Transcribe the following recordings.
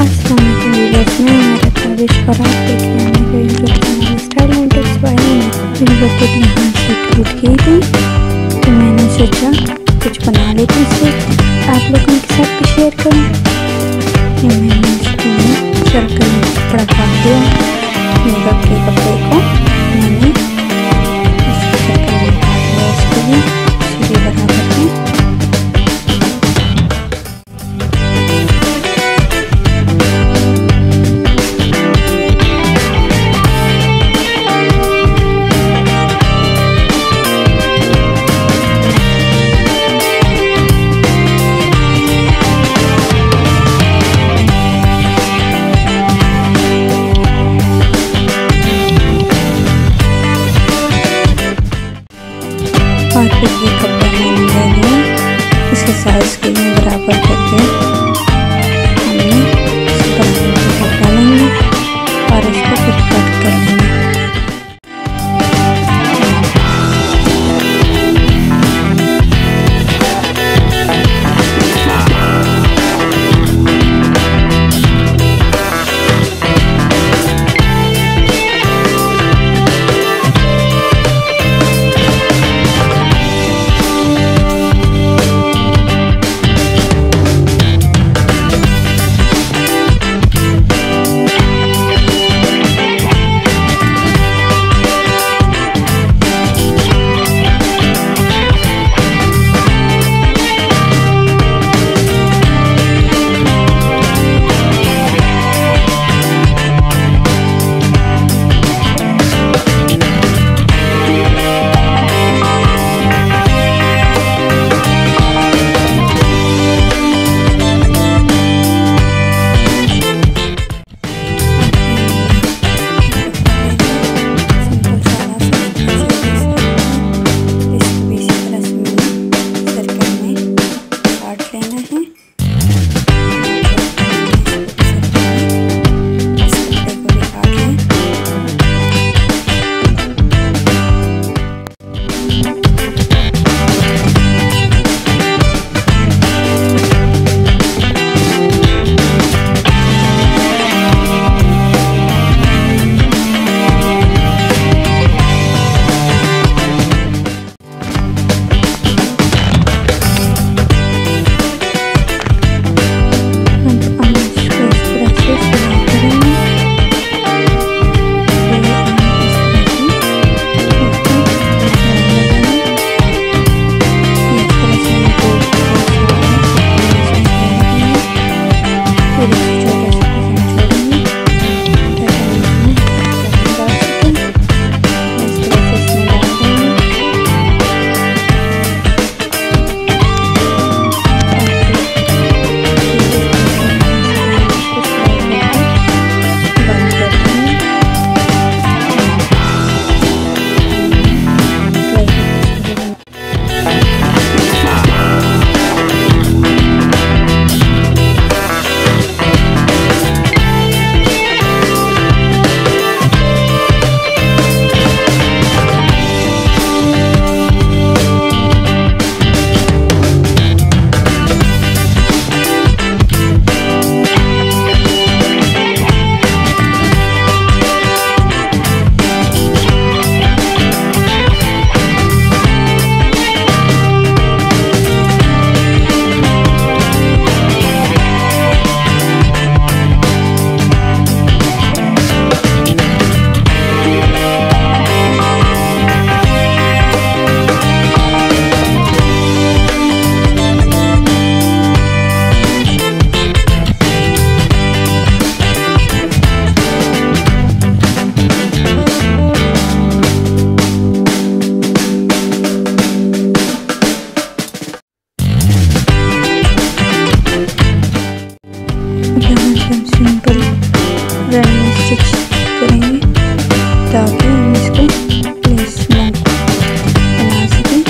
अस्सलाम वालेकुम व्यूअर्स, मैं हमारा परवेश और आप देख रहे हैं मेरे YouTube channel style and tips by Humera. मेरी बकेट यहाँ से टूट गई थी तो मैंने सोचा कुछ बना लेती इसे आप लोगों के साथ भी शेयर करूँ। ये मैंने इसको सर्कल में कपड़ा काट दिया, मेरा के कपड़े को मैंने इसको सर्कल में काट दिया, इसके लिए सीधे बराबर में। और फिर ये कपड़ा मैंने ले लिया, इसके साइज के लिए बराबर करके हमने इस बराबर में कपड़ा लेंगे और इसको फिर कट कर लेंगे। सिंपल रनिंग स्टिच करेंगे ताकि हम इसको प्लेसमेंट बना सकें।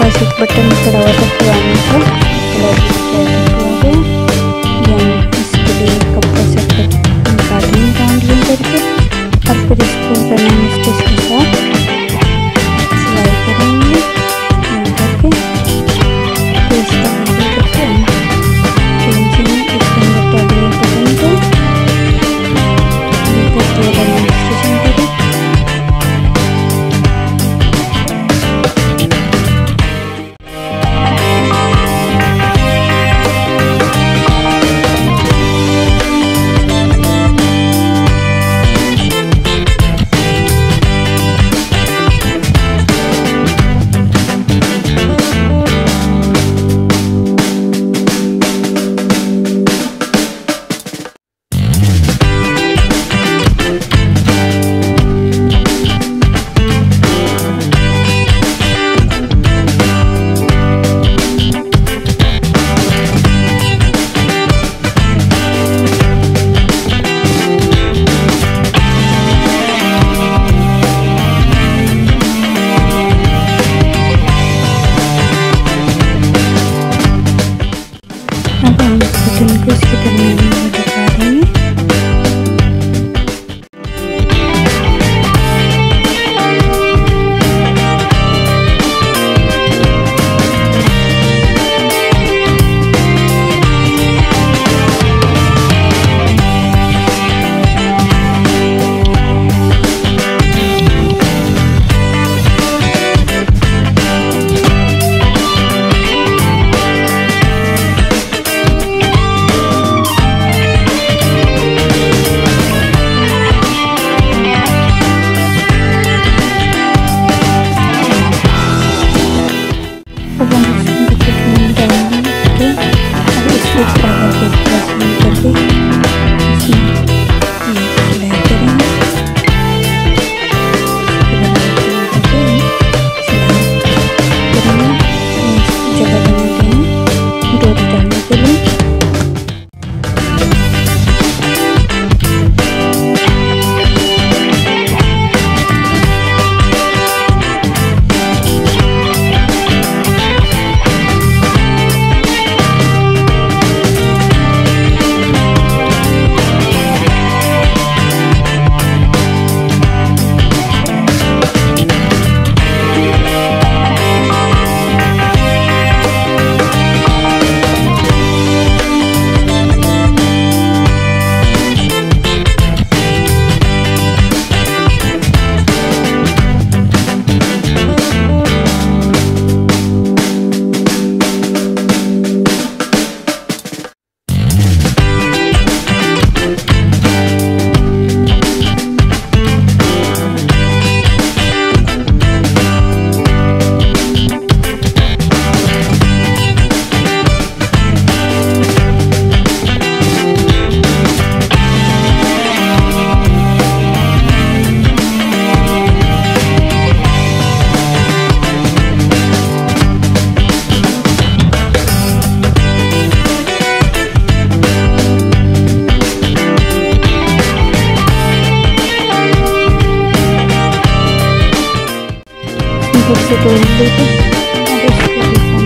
पास एक बटन पड़ा हुआ था पुराने का, इसके लिए कपड़ा से निकालेंगे राउंड करके और फिर इसको रनिंग स्टिच के साथ सिलाई करेंगे करके। फिर इसका करके इसके अंदर टैगलिंग करेंगे, रनिंग स्टिचिंग करें। अब हम बटन को इसके दरमियान में लगा देंगे। से तोड़ लेते और इसको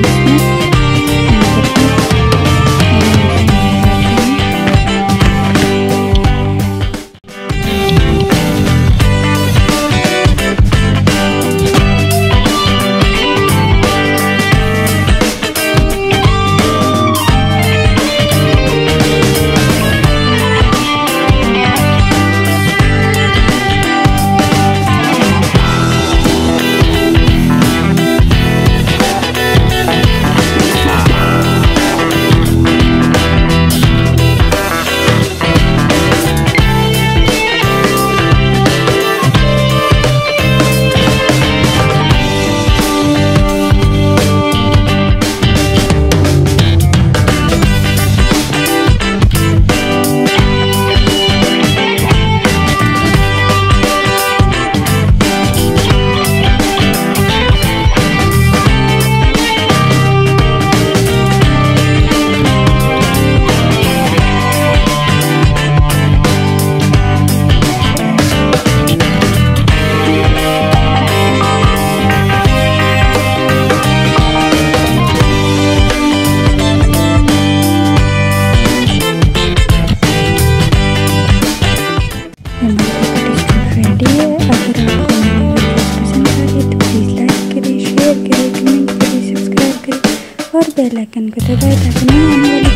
बेल आइकन को दबाएं ताकि नई आने वाली